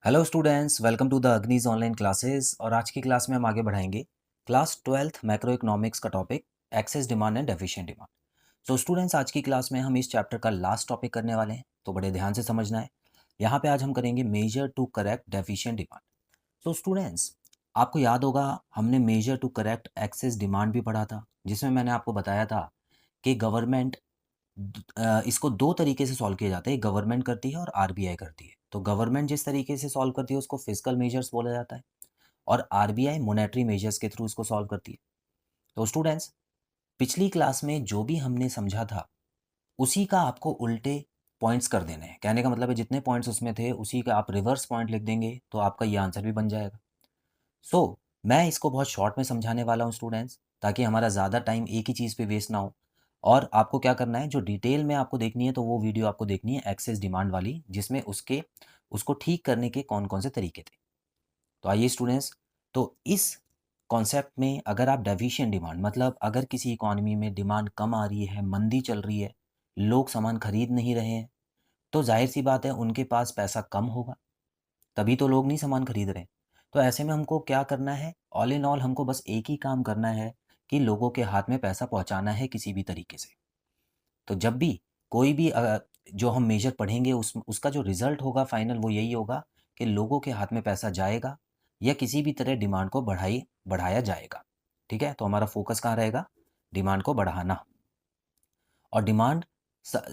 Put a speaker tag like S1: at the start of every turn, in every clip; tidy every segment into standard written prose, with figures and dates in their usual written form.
S1: Hello students, welcome to the Agnij online classes. और आज की क्लास में हम आगे बढ़ाएंगे क्लास 12th मैक्रो इकोनॉमिक्स का topic excess demand and efficient demand. So students, आज की क्लास में हम इस चैप्टर का लास्ट टॉपिक करने वाले हैं, तो बड़े ध्यान से समझना है। यहाँ पे आज हम करेंगे measure to correct deficient demand. So students, आपको याद होगा हमने measure to correct excess demand भी पढ़ा था, जिसमें मैंने आपको बताया था कि गवर्नमेंट इसको दो तरीके से सॉल्व किया जाता है। गवर्नमेंट करती है और आरबीआई करती है। तो गवर्नमेंट जिस तरीके से सॉल्व करती है उसको फिस्कल मेजर्स बोला जाता है, और आरबीआई मॉनेटरी मेजर्स के थ्रू इसको सॉल्व करती है। तो स्टूडेंट्स, पिछली क्लास में जो भी हमने समझा था उसी का आपको उल्टे पॉइंट्स कर देने हैं। कहने का मतलब है जितने पॉइंट्स उसमें थे उसी का आप रिवर्स पॉइंट लिख देंगे तो आपका ये आंसर भी बन जाएगा। मैं इसको बहुत शॉर्ट में समझाने वाला हूँ स्टूडेंट्स, ताकि हमारा ज़्यादा टाइम एक ही चीज़ पे वेस्ट ना हो। और आपको क्या करना है, जो डिटेल में आपको देखनी है तो वो वीडियो आपको देखनी है एक्सेस डिमांड वाली, जिसमें उसको ठीक करने के कौन कौन से तरीके थे। तो आइए स्टूडेंट्स, तो इस कॉन्सेप्ट में अगर आप डेफिशिएंट डिमांड, मतलब अगर किसी इकोनॉमी में डिमांड कम आ रही है, मंदी चल रही है, लोग सामान खरीद नहीं रहे हैं, तो जाहिर सी बात है उनके पास पैसा कम होगा, तभी तो लोग नहीं सामान खरीद रहे हैं। तो ऐसे में हमको क्या करना है, ऑल इन ऑल हमको बस एक ही काम करना है कि लोगों के हाथ में पैसा पहुंचाना है किसी भी तरीके से। तो जब भी कोई भी जो हम मेजर पढ़ेंगे उसका जो रिजल्ट होगा फाइनल, वो यही होगा कि लोगों के हाथ में पैसा जाएगा या किसी भी तरह डिमांड को बढ़ाया जाएगा। ठीक है, तो हमारा फोकस कहाँ रहेगा, डिमांड को बढ़ाना। और डिमांड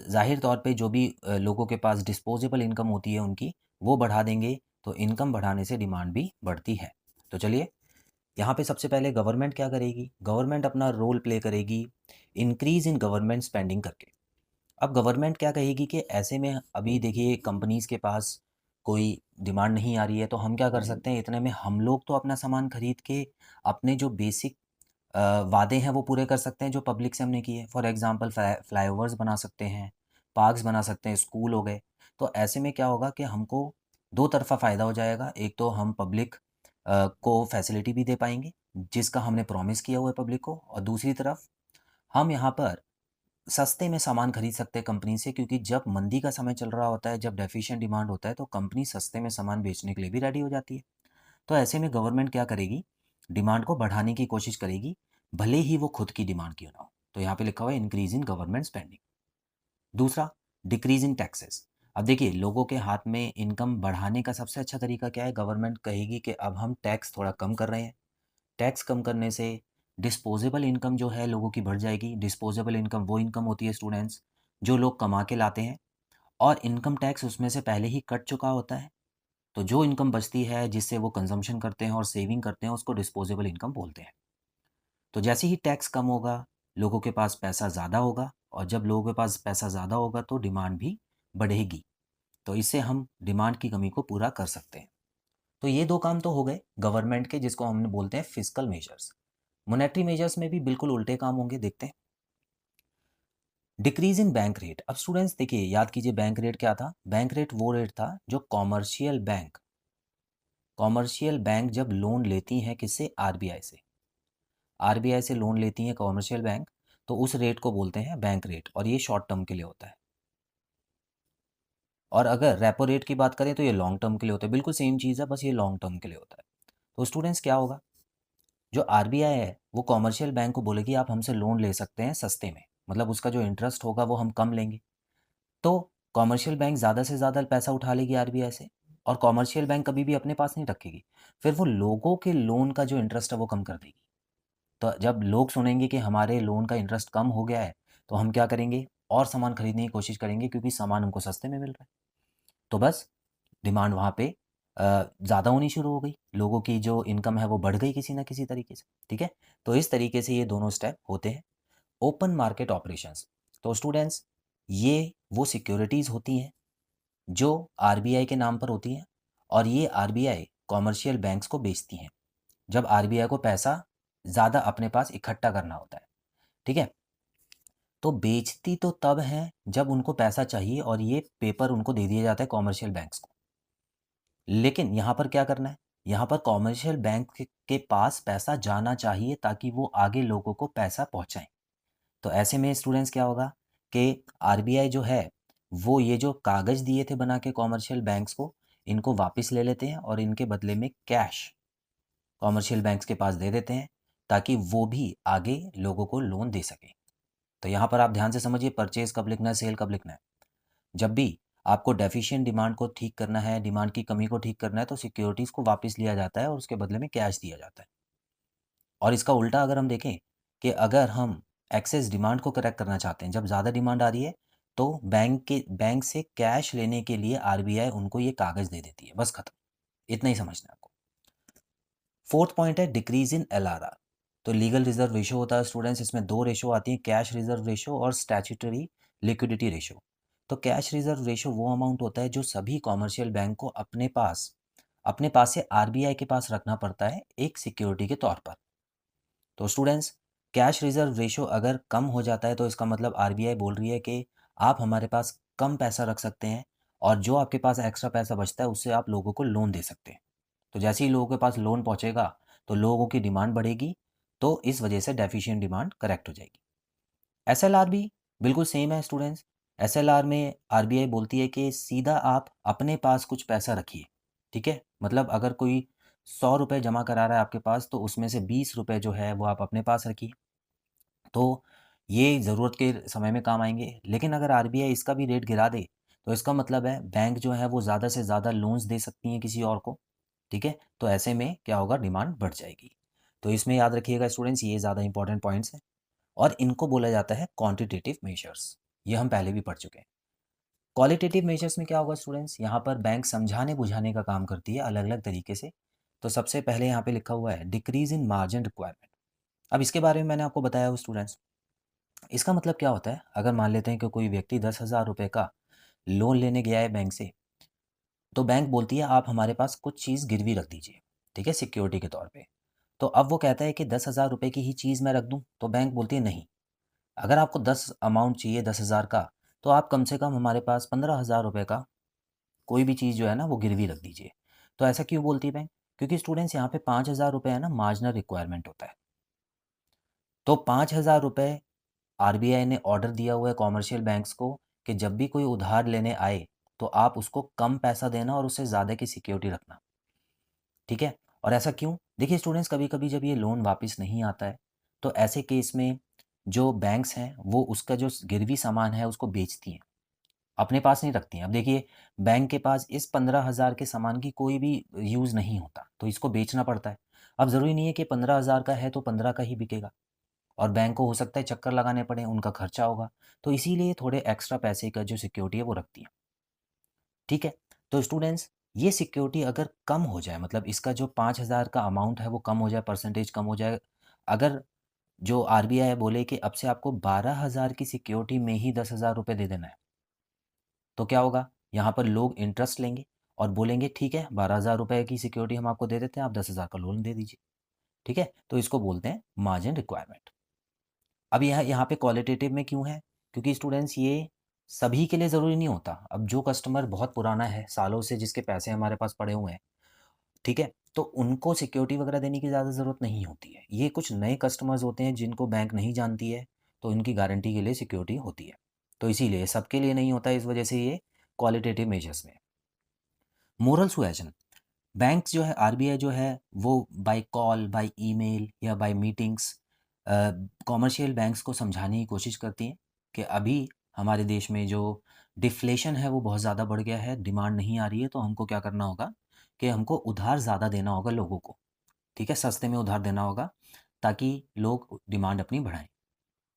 S1: जाहिर तौर पे जो भी लोगों के पास डिस्पोजेबल इनकम होती है उनकी, वो बढ़ा देंगे, तो इनकम बढ़ाने से डिमांड भी बढ़ती है। तो चलिए, यहाँ पे सबसे पहले गवर्नमेंट क्या करेगी, गवर्नमेंट अपना रोल प्ले करेगी इंक्रीज इन गवर्नमेंट स्पेंडिंग करके। अब गवर्नमेंट क्या कहेगी कि ऐसे में अभी देखिए कंपनीज़ के पास कोई डिमांड नहीं आ रही है, तो हम क्या कर सकते हैं, इतने में हम लोग तो अपना सामान खरीद के अपने जो बेसिक वादे हैं वो पूरे कर सकते हैं जो पब्लिक से हमने किए। फॉर एग्जांपल फ्लाईओवर्स बना सकते हैं, पार्क्स बना सकते हैं, स्कूल हो गए। तो ऐसे में क्या होगा कि हमको दो तरफ़ा फ़ायदा हो जाएगा। एक तो हम पब्लिक को फैसिलिटी भी दे पाएंगे जिसका हमने प्रॉमिस किया हुआ है पब्लिक को, और दूसरी तरफ हम यहाँ पर सस्ते में सामान खरीद सकते हैं कंपनी से, क्योंकि जब मंदी का समय चल रहा होता है, जब डेफिशिएंट डिमांड होता है, तो कंपनी सस्ते में सामान बेचने के लिए भी रेडी हो जाती है। तो ऐसे में गवर्नमेंट क्या करेगी, डिमांड को बढ़ाने की कोशिश करेगी, भले ही वो खुद की डिमांड क्यों ना हो। तो यहाँ पे लिखा हुआ है इंक्रीज इन गवर्नमेंट स्पेंडिंग। दूसरा, डिक्रीज इन टैक्सेस। अब देखिए, लोगों के हाथ में इनकम बढ़ाने का सबसे अच्छा तरीका क्या है, गवर्नमेंट कहेगी कि अब हम टैक्स थोड़ा कम कर रहे हैं। टैक्स कम करने से डिस्पोजेबल इनकम जो है लोगों की बढ़ जाएगी। डिस्पोजेबल इनकम वो इनकम होती है स्टूडेंट्स जो लोग कमा के लाते हैं, और इनकम टैक्स उसमें से पहले ही कट चुका होता है। तो जो इनकम बचती है जिससे वो कंजम्पशन करते हैं और सेविंग करते हैं, उसको डिस्पोजेबल इनकम बोलते हैं। तो जैसे ही टैक्स कम होगा, लोगों के पास पैसा ज़्यादा होगा, और जब लोगों के पास पैसा ज़्यादा होगा तो डिमांड भी बढ़ेगी। तो इससे हम डिमांड की कमी को पूरा कर सकते हैं। तो ये दो काम तो हो गए गवर्नमेंट के, जिसको हम बोलते हैं फिस्कल मेजर्स। मोनेटरी मेजर्स में भी बिल्कुल उल्टे काम होंगे, देखते हैं। Decrease in bank rate. अब स्टूडेंट्स देखिए, याद कीजिए बैंक रेट क्या था, बैंक रेट वो रेट था जो कॉमर्शियल बैंक जब लोन लेती हैं किससे, आरबीआई से। आरबीआई से लोन लेती हैं कॉमर्शियल बैंक, तो उस रेट को बोलते हैं बैंक रेट, और ये शॉर्ट टर्म के लिए होता है। और अगर रेपो रेट की बात करें तो ये लॉन्ग टर्म के लिए होता है। बिल्कुल सेम चीज़ है, बस ये लॉन्ग टर्म के लिए होता है। तो स्टूडेंट्स क्या होगा, जो आरबीआई है वो कॉमर्शियल बैंक को बोलेगी आप हमसे लोन ले सकते हैं सस्ते में, मतलब उसका जो इंटरेस्ट होगा वो हम कम लेंगे। तो कॉमर्शियल बैंक ज़्यादा से ज़्यादा पैसा उठा लेगी आरबीआई से, और कॉमर्शियल बैंक कभी भी अपने पास नहीं रखेगी। फिर वो लोगों के लोन का जो इंटरेस्ट है वो कम कर देगी। तो जब लोग सुनेंगे कि हमारे लोन का इंटरेस्ट कम हो गया है, तो हम क्या करेंगे, और सामान खरीदने की कोशिश करेंगे, क्योंकि सामान हमको सस्ते में मिल रहा है। तो बस डिमांड वहाँ पे ज़्यादा होनी शुरू हो गई, लोगों की जो इनकम है वो बढ़ गई किसी ना किसी तरीके से। ठीक है, तो इस तरीके से ये दोनों स्टेप होते हैं। Open market operations. तो स्टूडेंट्स, ये वो सिक्योरिटीज़ होती हैं जो आरबीआई के नाम पर होती हैं, और ये आरबीआई कॉमर्शियल बैंक्स को बेचती हैं जब आरबीआई को पैसा ज़्यादा अपने पास इकट्ठा करना होता है। ठीक है, तो बेचती तो तब है जब उनको पैसा चाहिए, और ये पेपर उनको दे दिया जाता है कॉमर्शियल बैंक्स को। लेकिन यहाँ पर क्या करना है, यहाँ पर कॉमर्शियल बैंक के पास पैसा जाना चाहिए ताकि वो आगे लोगों को पैसा पहुँचाएं। तो ऐसे में स्टूडेंट्स क्या होगा कि आरबीआई जो है वो ये जो कागज़ दिए थे बना के कॉमर्शियल बैंक्स को, इनको वापस ले लेते हैं और इनके बदले में कैश कॉमर्शियल बैंक्स के पास दे देते हैं ताकि वो भी आगे लोगों को लोन दे सकें। तो यहाँ पर आप ध्यान से समझिए, परचेज कब लिखना है, सेल कब लिखना है। जब भी आपको डेफिशिएंट डिमांड को ठीक करना है, डिमांड की कमी को ठीक करना है, तो सिक्योरिटीज़ को वापस लिया जाता है और उसके बदले में कैश दिया जाता है। और इसका उल्टा अगर हम देखें कि अगर हम एक्सेस डिमांड को करेक्ट करना चाहते हैं, जब ज़्यादा डिमांड आ रही है तो बैंक से कैश लेने के लिए आरबीआई उनको ये कागज़ दे देती है, बस खत्म। इतना ही समझना है आपको। फोर्थ पॉइंट है डिक्रीज इन एलआरआर। तो लीगल रिजर्व रेशो होता है स्टूडेंट्स, इसमें दो रेशो आती हैं, कैश रिजर्व रेशो और स्टैट्यूटरी लिक्विडिटी रेशो। तो कैश रिजर्व रेशो वो अमाउंट होता है जो सभी कॉमर्शियल बैंक को अपने पास से आरबीआई के पास रखना पड़ता है एक सिक्योरिटी के तौर पर। तो स्टूडेंट्स, कैश रिजर्व रेशो अगर कम हो जाता है तो इसका मतलब आरबीआई बोल रही है कि आप हमारे पास कम पैसा रख सकते हैं और जो आपके पास एक्स्ट्रा पैसा बचता है उससे आप लोगों को लोन दे सकते हैं। तो जैसे ही लोगों के पास लोन पहुंचेगा तो लोगों की डिमांड बढ़ेगी, तो इस वजह से डेफिशिएंट डिमांड करेक्ट हो जाएगी। एसएलआर भी बिल्कुल सेम है स्टूडेंट्स। एसएलआर में आरबीआई बोलती है कि सीधा आप अपने पास कुछ पैसा रखिए। ठीक है, मतलब अगर कोई 100 रुपये जमा करा रहा है आपके पास तो उसमें से 20 रुपये जो है वो आप अपने पास रखिए। तो ये ज़रूरत के समय में काम आएंगे। लेकिन अगर आरबीआई इसका भी रेट गिरा दे तो इसका मतलब है बैंक जो है वो ज़्यादा से ज़्यादा लोन्स दे सकती हैं किसी और को। ठीक है, तो ऐसे में क्या होगा, डिमांड बढ़ जाएगी। तो इसमें याद रखिएगा स्टूडेंट्स, ये ज़्यादा इंपॉर्टेंट पॉइंट्स हैं और इनको बोला जाता है क्वांटिटेटिव मेजर्स। ये हम पहले भी पढ़ चुके हैं। क्वालिटेटिव मेजर्स में क्या होगा स्टूडेंट्स, यहाँ पर बैंक समझाने बुझाने का काम करती है अलग अलग तरीके से। तो सबसे पहले यहाँ पे लिखा हुआ है डिक्रीज इन मार्जिन रिक्वायरमेंट। अब इसके बारे में मैंने आपको बताया हो स्टूडेंट्स। इसका मतलब क्या होता है, अगर मान लेते हैं कि कोई व्यक्ति 10,000 रुपये का लोन लेने गया है बैंक से, तो बैंक बोलती है आप हमारे पास कुछ चीज़ गिरवी रख दीजिए, ठीक है, सिक्योरिटी के तौर पे। तो अब वो कहता है कि 10,000 रुपये की ही चीज़ मैं रख दूँ, तो बैंक बोलती है नहीं, अगर आपको 10 अमाउंट चाहिए 10,000 का, तो आप कम से कम हमारे पास 15,000 रुपये का कोई भी चीज़ जो है ना वो गिरवी रख दीजिए। तो ऐसा क्यों बोलती है बैंक? क्योंकि स्टूडेंट्स यहाँ पे 5,000 रुपये है ना मार्जिनल रिक्वायरमेंट होता है। तो 5,000 रुपये आरबीआई ने ऑर्डर दिया हुआ है कॉमर्शियल बैंक्स को कि जब भी कोई उधार लेने आए तो आप उसको कम पैसा देना और उससे ज़्यादा की सिक्योरिटी रखना। ठीक है, और ऐसा क्यों? देखिए स्टूडेंट्स, कभी कभी जब ये लोन वापस नहीं आता है तो ऐसे केस में जो बैंक्स हैं वो उसका जो गिरवी सामान है उसको बेचती हैं, अपने पास नहीं रखती हैं। अब देखिए, बैंक के पास इस 15,000 के सामान की कोई भी यूज़ नहीं होता तो इसको बेचना पड़ता है। अब ज़रूरी नहीं है कि 15,000 का है तो 15 का ही बिकेगा, और बैंक को हो सकता है चक्कर लगाने पड़े, उनका खर्चा होगा। तो इसीलिए थोड़े एक्स्ट्रा पैसे का जो सिक्योरिटी है वो रखती हैं। ठीक है, तो स्टूडेंट्स, ये सिक्योरिटी अगर कम हो जाए, मतलब इसका जो 5,000 का अमाउंट है वो कम हो जाए, परसेंटेज कम हो जाए, अगर जो आरबीआई बोले कि अब से आपको 12,000 की सिक्योरिटी में ही 10,000 रुपये दे देना है, तो क्या होगा, यहाँ पर लोग इंटरेस्ट लेंगे और बोलेंगे ठीक है 12,000 रुपये की सिक्योरिटी हम आपको दे देते हैं, आप 10,000 का लोन दे दीजिए। ठीक है, तो इसको बोलते हैं मार्जिन रिक्वायरमेंट। अब यह यहाँ पे क्वालिटेटिव में क्यों है? क्योंकि स्टूडेंट्स ये सभी के लिए ज़रूरी नहीं होता। अब जो कस्टमर बहुत पुराना है, सालों से जिसके पैसे हमारे पास पड़े हुए हैं, ठीक है? तो उनको सिक्योरिटी वगैरह देने की ज़्यादा ज़रूरत नहीं होती है। ये कुछ नए कस्टमर्स होते हैं जिनको बैंक नहीं जानती है, तो इनकी गारंटी के लिए सिक्योरिटी होती है। तो इसीलिए सबके लिए नहीं होता है, इस वजह से ये क्वालिटेटिव मेजर्स में है। मोरल सुएजन, बैंक्स जो है, आरबीआई जो है वो बाय कॉल, बाय ईमेल या बाय मीटिंग्स कॉमर्शियल बैंक्स को समझाने की कोशिश करती हैं कि अभी हमारे देश में जो डिफ्लेशन है वो बहुत ज़्यादा बढ़ गया है, डिमांड नहीं आ रही है, तो हमको क्या करना होगा कि हमको उधार ज़्यादा देना होगा लोगों को। ठीक है, सस्ते में उधार देना होगा ताकि लोग डिमांड अपनी बढ़ाएं।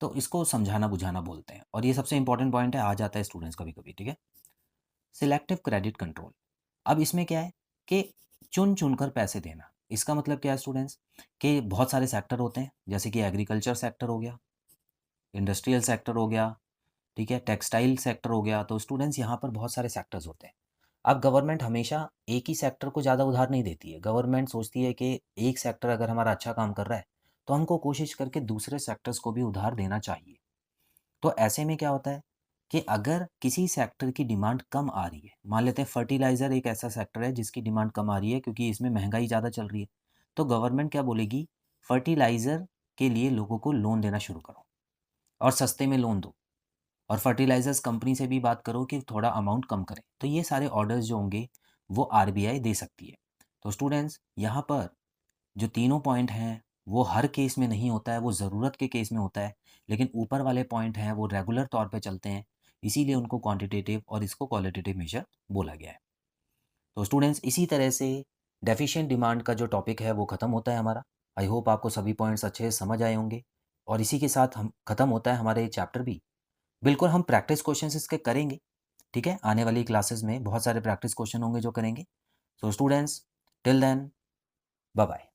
S1: तो इसको समझाना बुझाना बोलते हैं, और ये सबसे इंपॉर्टेंट पॉइंट है, आ जाता है स्टूडेंट्स कभी कभी। ठीक है, सिलेक्टिव क्रेडिट कंट्रोल। अब इसमें क्या है कि चुन चुनकर पैसे देना। इसका मतलब क्या है स्टूडेंट्स, कि बहुत सारे सेक्टर होते हैं, जैसे कि एग्रीकल्चर सेक्टर हो गया, इंडस्ट्रियल सेक्टर हो गया, ठीक है, टेक्सटाइल सेक्टर हो गया। तो स्टूडेंट्स यहाँ पर बहुत सारे सेक्टर्स होते हैं। अब गवर्नमेंट हमेशा एक ही सेक्टर को ज़्यादा उधार नहीं देती है। गवर्नमेंट सोचती है कि एक सेक्टर अगर हमारा अच्छा काम कर रहा है तो हमको कोशिश करके दूसरे सेक्टर्स को भी उधार देना चाहिए। तो ऐसे में क्या होता है कि अगर किसी सेक्टर की डिमांड कम आ रही है, मान लेते हैं फर्टिलाइज़र एक ऐसा सेक्टर है जिसकी डिमांड कम आ रही है क्योंकि इसमें महंगाई ज़्यादा चल रही है, तो गवर्नमेंट क्या बोलेगी, फर्टिलाइज़र के लिए लोगों को लोन देना शुरू करो और सस्ते में लोन दो, और फर्टिलाइज़र्स कंपनी से भी बात करो कि थोड़ा अमाउंट कम करें। तो ये सारे ऑर्डर्स जो होंगे वो आरबीआई दे सकती है। तो स्टूडेंट्स यहाँ पर जो तीनों पॉइंट हैं वो हर केस में नहीं होता है, वो ज़रूरत के केस में होता है, लेकिन ऊपर वाले पॉइंट हैं वो रेगुलर तौर पे चलते हैं, इसीलिए उनको क्वांटिटेटिव और इसको क्वालिटेटिव मेजर बोला गया है। तो स्टूडेंट्स इसी तरह से डेफिशिएंट डिमांड का जो टॉपिक है वो ख़त्म होता है हमारा। आई होप आपको सभी पॉइंट्स अच्छे से समझ आए होंगे और इसी के साथ हम ख़त्म होता है हमारा ये चैप्टर भी। बिल्कुल हम प्रैक्टिस क्वेश्चंस इसके करेंगे, ठीक है? आने वाली क्लासेस में बहुत सारे प्रैक्टिस क्वेश्चन होंगे जो करेंगे। So students till then bye bye.